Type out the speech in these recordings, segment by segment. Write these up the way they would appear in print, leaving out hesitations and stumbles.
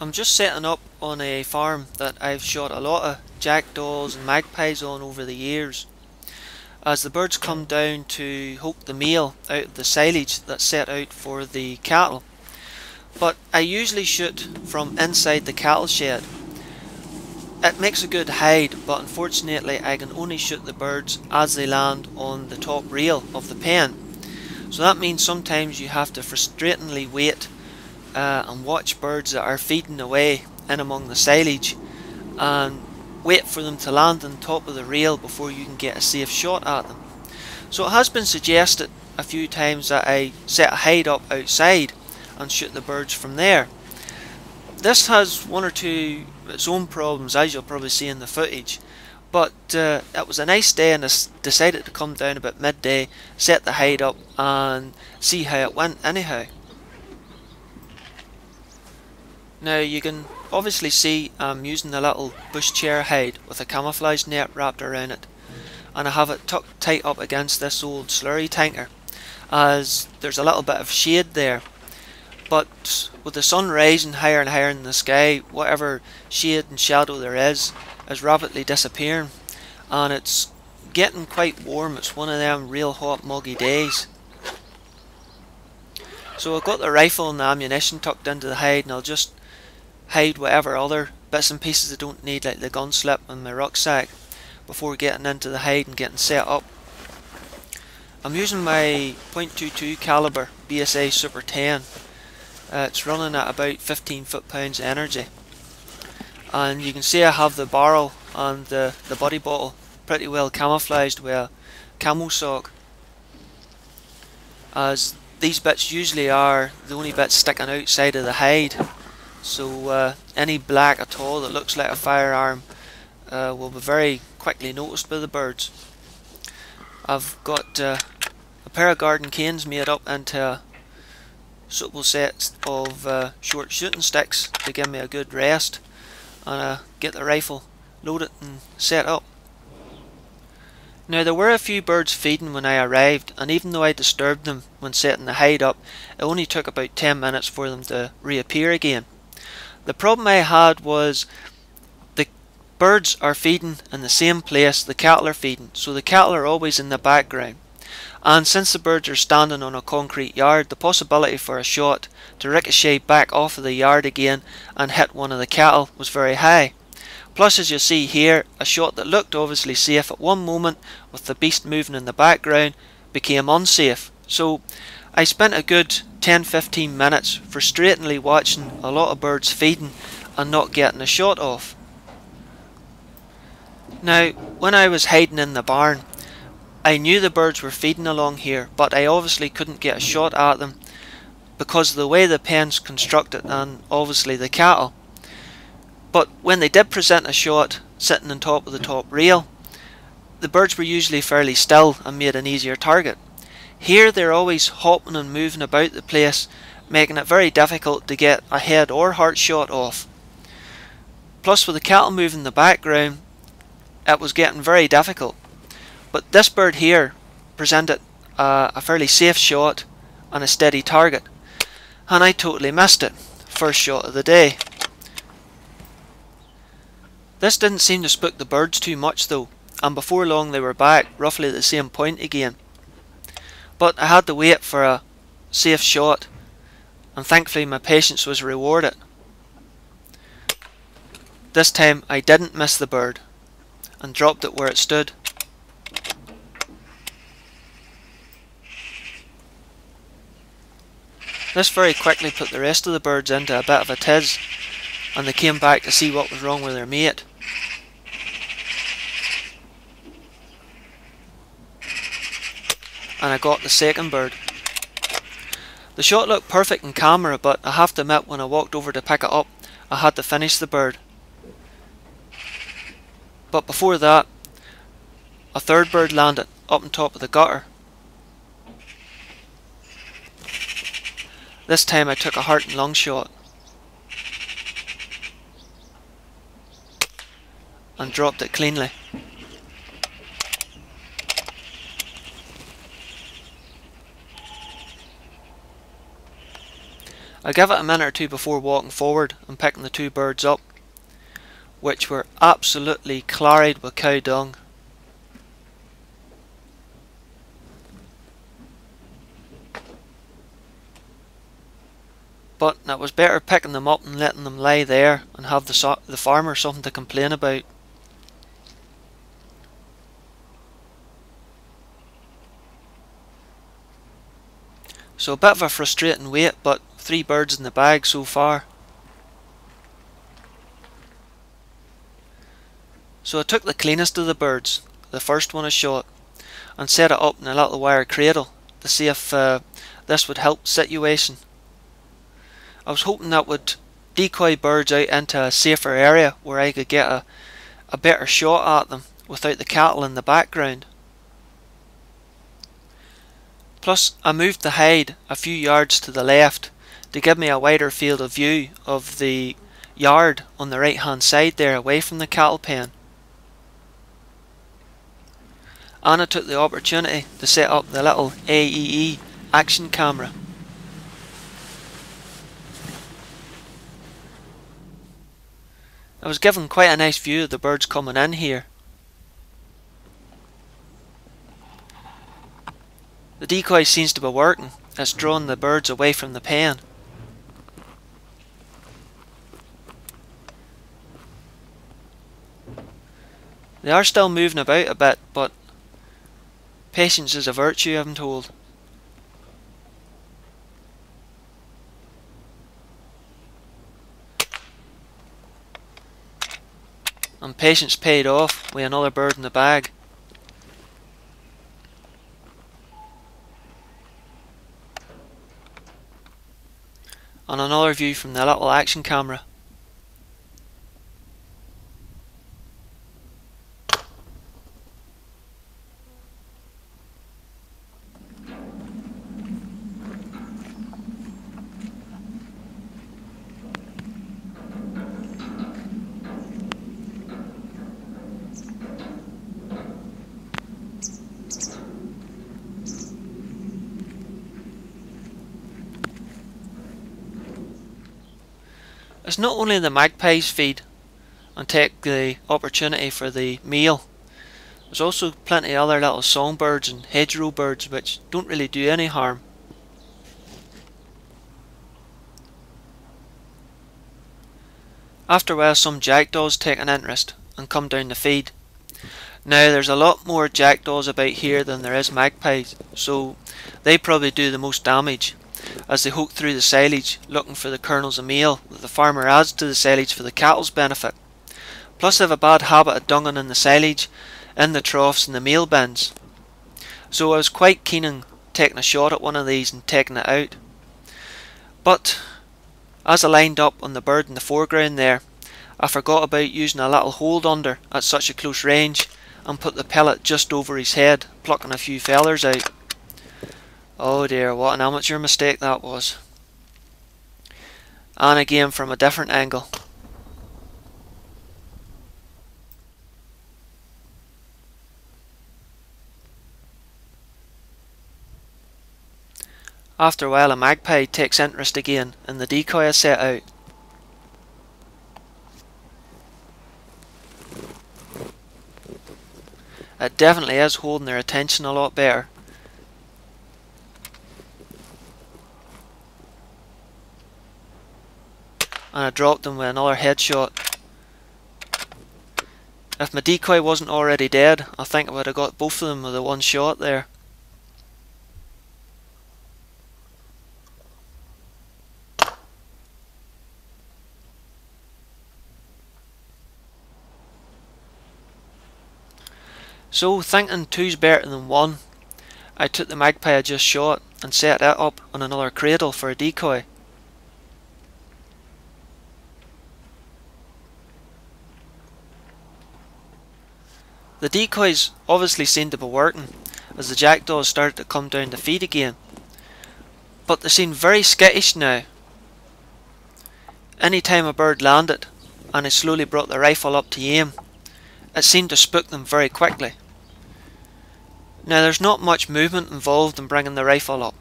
I'm just setting up on a farm that I've shot a lot of jackdaws and magpies on over the years. As the birds come down to hoke the meal out of the silage that's set out for the cattle. But I usually shoot from inside the cattle shed. It makes a good hide, but unfortunately I can only shoot the birds as they land on the top rail of the pen. So that means sometimes you have to frustratingly wait and watch birds that are feeding away in among the silage and wait for them to land on top of the rail before you can get a safe shot at them. So it has been suggested a few times that I set a hide up outside and shoot the birds from there. This has one or two its own problems, as you'll probably see in the footage, but it was a nice day and I decided to come down about midday, set the hide up and see how it went anyhow. Now you can obviously see I'm using a little bush chair hide with a camouflage net wrapped around it, and I have it tucked tight up against this old slurry tanker as there's a little bit of shade there, but with the sun rising higher and higher in the sky, whatever shade and shadow there is rapidly disappearing and it's getting quite warm. It's one of them real hot muggy days. So I've got the rifle and the ammunition tucked into the hide, and I'll just hide whatever other bits and pieces I don't need, like the gun slip and my rucksack, before getting into the hide and getting set up. I'm using my .22 caliber BSA Superten. It's running at about 15 foot-pounds of energy, and you can see I have the barrel and the body bottle pretty well camouflaged with a camo sock, as these bits usually are the only bits sticking outside of the hide. So any black at all that looks like a firearm will be very quickly noticed by the birds. I've got a pair of garden canes made up into a suitable set of short shooting sticks to give me a good rest, and get the rifle loaded and set up. Now there were a few birds feeding when I arrived, and even though I disturbed them when setting the hide up, it only took about 10 minutes for them to reappear again. The problem I had was the birds are feeding in the same place the cattle are feeding, so the cattle are always in the background. And since the birds are standing on a concrete yard, the possibility for a shot to ricochet back off of the yard again and hit one of the cattle was very high. Plus, as you see here, a shot that looked obviously safe at one moment with the beast moving in the background became unsafe. So I spent a good 10-15 minutes frustratingly watching a lot of birds feeding and not getting a shot off. Now, when I was hiding in the barn, I knew the birds were feeding along here, but I obviously couldn't get a shot at them because of the way the pen's constructed and obviously the cattle. But when they did present a shot sitting on top of the top rail, the birds were usually fairly still and made an easier target. Here they're always hopping and moving about the place, making it very difficult to get a head or heart shot off. Plus, with the cattle moving in the background, it was getting very difficult. But this bird here presented a fairly safe shot and a steady target, and I totally missed it. First shot of the day. This didn't seem to spook the birds too much though, and before long they were back roughly at the same point again. But I had to wait for a safe shot, and thankfully my patience was rewarded. This time I didn't miss the bird and dropped it where it stood. This very quickly put the rest of the birds into a bit of a tiz, and they came back to see what was wrong with their mate. And I got the second bird. The shot looked perfect in camera, but I have to admit when I walked over to pick it up, I had to finish the bird. But before that, a third bird landed up on top of the gutter. This time I took a heart and lung shot and dropped it cleanly. I gave it a minute or two before walking forward and picking the two birds up, which were absolutely claried with cow dung. But it was better picking them up and letting them lie there and have the farmer something to complain about. So a bit of a frustrating wait, but 3 birds in the bag so far. So I took the cleanest of the birds, the first one I shot, and set it up in a little wire cradle to see if this would help the situation. I was hoping that would decoy birds out into a safer area where I could get a better shot at them without the cattle in the background. Plus I moved the hide a few yards to the left to give me a wider field of view of the yard on the right hand side there, away from the cattle pen. And I took the opportunity to set up the little AEE action camera. I was given quite a nice view of the birds coming in here. The decoy seems to be working. It's drawing the birds away from the pen. They are still moving about a bit, but patience is a virtue, I'm told. And patience paid off with another bird in the bag. And another view from the little action camera. It's not only the magpies feed and take the opportunity for the meal. There's also plenty of other little songbirds and hedgerow birds which don't really do any harm. After a while some jackdaws take an interest and come down the feed. Now there's a lot more jackdaws about here than there is magpies, so they probably do the most damage, as they hoke through the silage looking for the kernels of meal that the farmer adds to the silage for the cattle's benefit. Plus they have a bad habit of dunging in the silage, in the troughs and the meal bins. So I was quite keen on taking a shot at one of these and taking it out. But as I lined up on the bird in the foreground there, I forgot about using a little hold under at such a close range and put the pellet just over his head, plucking a few feathers out. Oh dear, what an amateur mistake that was. And again from a different angle. After a while a magpie takes interest again in the decoy I set out. It definitely is holding their attention a lot better. And I dropped them with another headshot. If my decoy wasn't already dead, I think I would have got both of them with the one shot there. So, thinking two's better than one, I took the magpie I just shot and set it up on another cradle for a decoy. The decoys obviously seemed to be working as the jackdaws started to come down the feed again, but they seemed very skittish now. Any time a bird landed and I slowly brought the rifle up to aim, it seemed to spook them very quickly. Now there's not much movement involved in bringing the rifle up.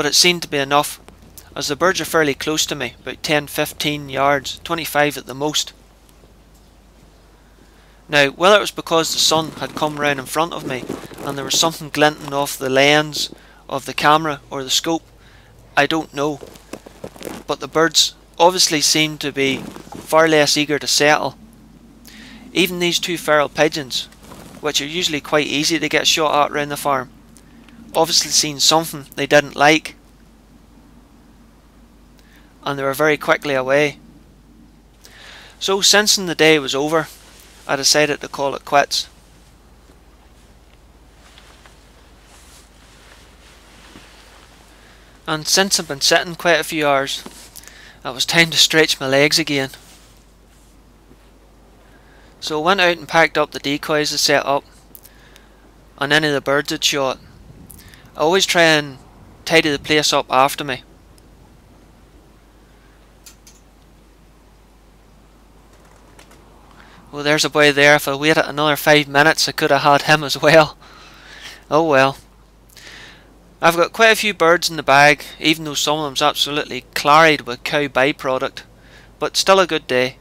but it seemed to be enough, as the birds are fairly close to me, about 10-15 yards, 25 at the most. Now, whether it was because the sun had come round in front of me and there was something glinting off the lens of the camera or the scope, I don't know, but the birds obviously seemed to be far less eager to settle. Even these two feral pigeons, which are usually quite easy to get shot at round the farm, obviously seen something they didn't like, and they were very quickly away. So sensing the day was over, I decided to call it quits. And since I've been sitting quite a few hours, it was time to stretch my legs again. So I went out and packed up the decoys I set up on any of the birds I'd shot. I always try and tidy the place up after me. Well, there's a boy there. If I waited another 5 minutes I could have had him as well. Oh well. I've got quite a few birds in the bag, even though some of them's absolutely claried with cow byproduct, but still a good day.